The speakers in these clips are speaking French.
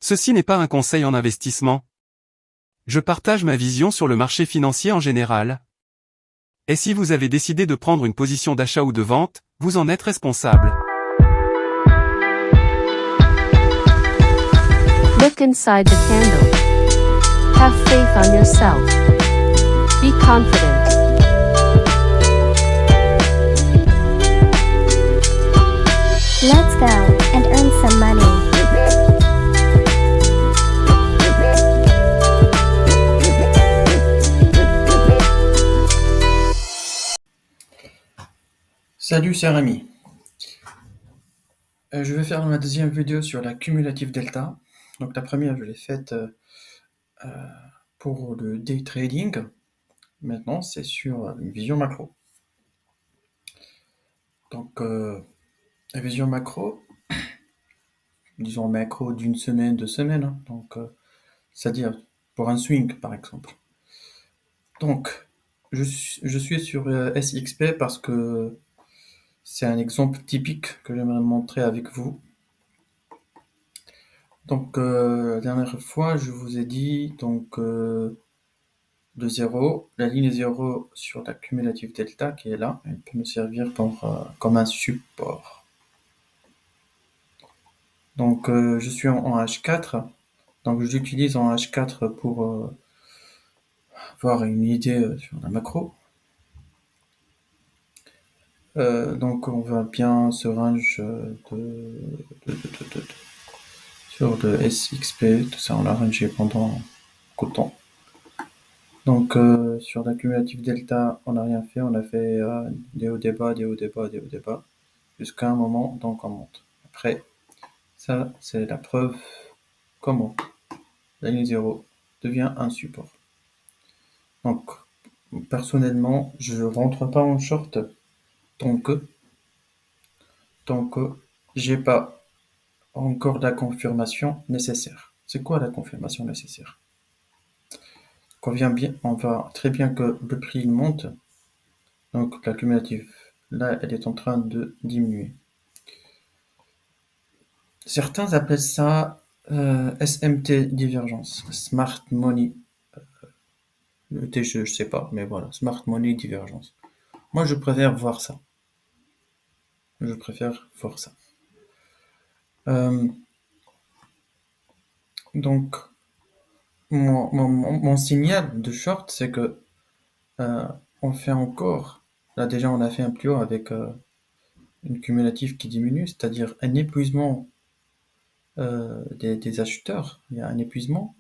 Ceci n'est pas un conseil en investissement. Je partage ma vision sur le marché financier en général. Et si vous avez décidé de prendre une position d'achat ou de vente, vous en êtes responsable. Look inside the candle. Have faith on yourself. Be confident. Let's go and earn some money. Salut, c'est Rémi. Je vais faire ma deuxième vidéo sur la cumulative delta. Donc la première, je l'ai faite pour le day trading. Maintenant, c'est sur une vision macro. Donc la vision macro, disons macro d'une semaine, 2 semaines. Hein. Donc c'est-à-dire pour un swing, par exemple. Donc je suis sur SXP parce que c'est un exemple typique que j'aimerais montrer avec vous. Donc la dernière fois, je vous ai dit donc de 0, la ligne 0 sur la cumulative delta qui est là, elle peut nous servir comme un support. Donc je suis en H4, donc j'utilise en H4 pour avoir une idée sur la macro. Donc on voit bien ce range sur le SXP, tout ça on l'a rangé pendant beaucoup de temps. Donc sur la cumulative delta, on n'a rien fait, on a fait des hauts débats, des hauts débats, des hauts débats, jusqu'à un moment, donc on monte. Après, ça c'est la preuve comment la ligne 0 devient un support. Donc personnellement, je rentre pas en short tant que j'ai pas encore la confirmation nécessaire. C'est quoi la confirmation nécessaire? On voit très bien que le prix monte, donc la cumulative, là, elle est en train de diminuer. Certains appellent ça SMT divergence, Smart Money. Le TG, je sais pas, mais voilà, Smart Money divergence. Moi, je préfère voir ça. Donc, mon signal de short, c'est que on fait encore. Là, déjà, on a fait un plus haut avec une cumulative qui diminue, c'est-à-dire un épuisement des acheteurs. Il y a un épuisement.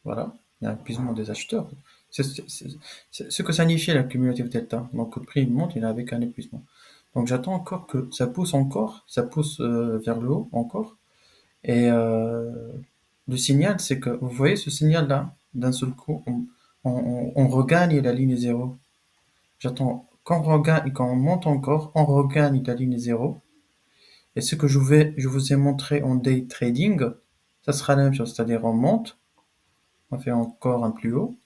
Voilà, il y a un épuisement des acheteurs. C'est ce que signifie la cumulative delta. Donc le prix monte, il est avec un épuisement. Donc j'attends encore que ça pousse vers le haut encore. Et le signal, c'est que, vous voyez ce signal-là, d'un seul coup, on regagne la ligne 0. J'attends quand on monte encore, on regagne la ligne 0. Et ce que je vous ai montré en day trading, ça sera la même chose, c'est-à-dire on monte, on fait encore un plus haut,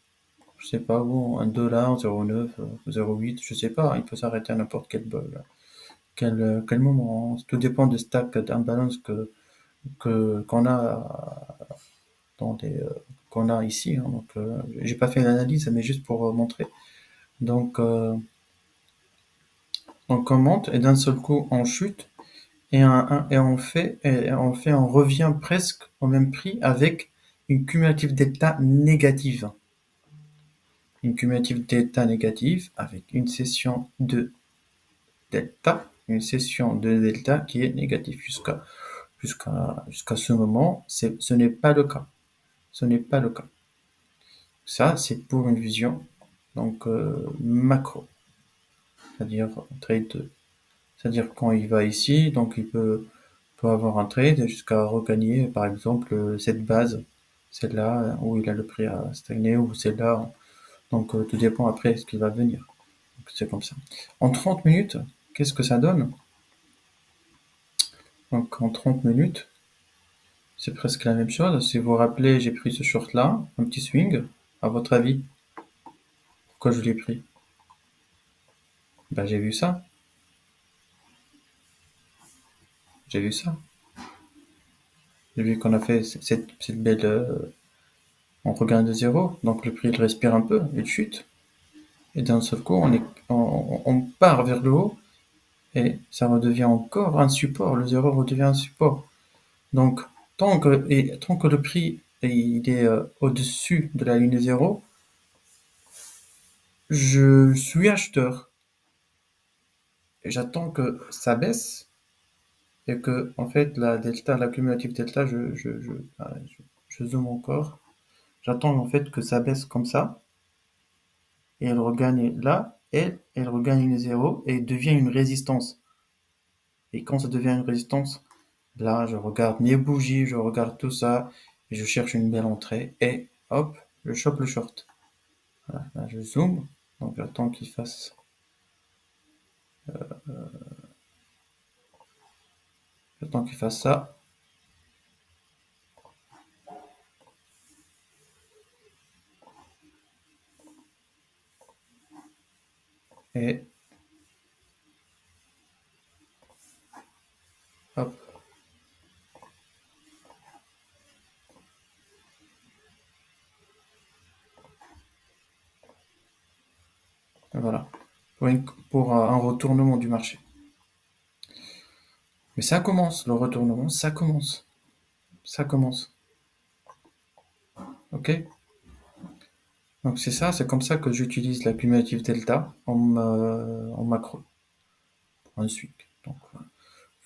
je sais pas où, $1, 0,9, 0,8, je sais pas, il peut s'arrêter à n'importe quel moment. Tout dépend du stack d'imbalance qu'on a qu'on a ici. Hein. Donc j'ai pas fait l'analyse, mais juste pour montrer. Donc on monte et d'un seul coup on chute et on revient presque au même prix avec une cumulative delta négative. Une cumulative delta négative avec une session de delta qui est négative jusqu'à ce moment. Ce n'est pas le cas. Ça, c'est pour une vision donc macro, c'est-à-dire trade. C'est-à-dire quand il va ici, donc il peut avoir un trade jusqu'à regagner, par exemple, cette base, celle-là où il a le prix à stagner, ou celle-là. Donc tout dépend après ce qui va venir. Donc, c'est comme ça. En 30 minutes, qu'est-ce que ça donne? Donc en 30 minutes, c'est presque la même chose. Si vous vous rappelez, j'ai pris ce short-là, un petit swing. À votre avis, pourquoi je l'ai pris? Ben, j'ai vu ça. vu qu'on a fait cette belle, on regagne de zéro, donc le prix il respire un peu, il chute, et d'un seul coup on part vers le haut, et ça redevient encore un support, le zéro redevient un support. Donc tant que le prix il est au-dessus de la ligne zéro, je suis acheteur. Et j'attends que ça baisse et que en fait la delta, la cumulative delta, je zoome encore. J'attends en fait que ça baisse comme ça et elle regagne là, et elle regagne les zéros et devient une résistance. Et quand ça devient une résistance, là je regarde mes bougies, je regarde tout ça et je cherche une belle entrée et hop, je chope le short. Voilà, là je zoome, donc j'attends qu'il fasse ça. Et hop. Voilà, pour un retournement du marché. Mais ça commence, le retournement, ça commence. Ça commence. Ok? Donc c'est ça, c'est comme ça que j'utilise la cumulative delta en macro, ensuite. Donc,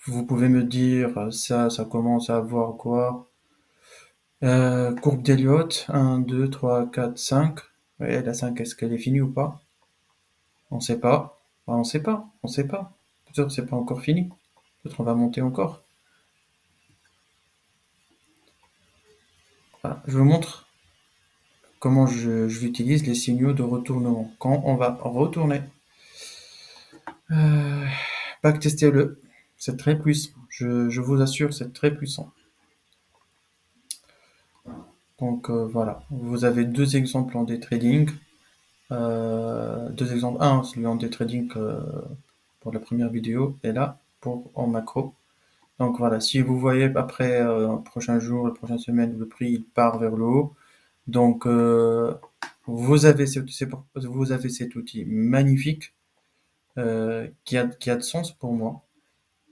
vous pouvez me dire, ça commence à avoir quoi? Courbe d'Elliott, 1, 2, 3, 4, 5. Ouais, la 5, est-ce qu'elle est finie ou pas? On sait pas. Bah, on sait pas, on sait pas. Peut-être c'est pas encore fini. Peut-être on va monter encore. Voilà, je vous montre comment j'utilise les signaux de retournement. Quand on va retourner, backtestez-le. C'est très puissant. Je vous assure, c'est très puissant. Donc voilà, vous avez deux exemples en day trading. Deux exemples. Un, celui en day trading pour la première vidéo, et là, pour en macro. Donc voilà, si vous voyez après prochain jour, la prochaine semaine, le prix il part vers le haut. Donc vous avez cet outil magnifique qui a de sens pour moi.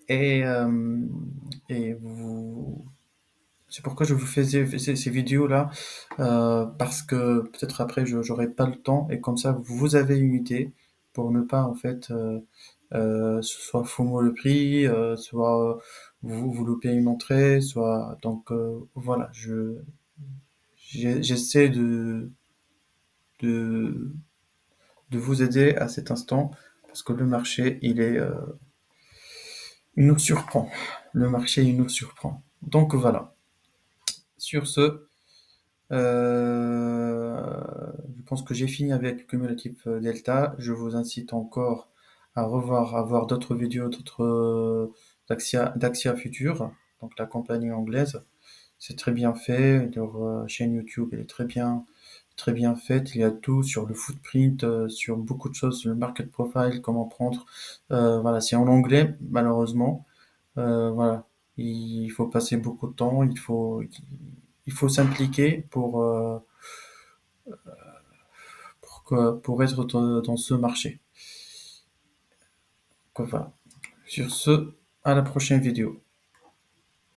Et, c'est pourquoi je vous fais ces vidéos-là, parce que peut-être après j'aurai pas le temps et comme ça vous avez une idée pour ne pas en fait soit FOMO le prix, soit vous loupez une entrée, soit donc voilà, j'essaie de de vous aider à cet instant parce que le marché il nous surprend. Le marché il nous surprend. Donc voilà. Sur ce, je pense que j'ai fini avec Cumulative Delta. Je vous incite encore à voir d'autres vidéos d'Axia Future, donc la compagnie anglaise. C'est très bien fait. Leur chaîne YouTube elle est très bien faite. Il y a tout sur le footprint, sur beaucoup de choses, sur le market profile, comment prendre. Voilà, c'est en anglais malheureusement. Voilà, il faut passer beaucoup de temps. Il faut s'impliquer pour être dans ce marché. Quoi, voilà. Sur ce, à la prochaine vidéo.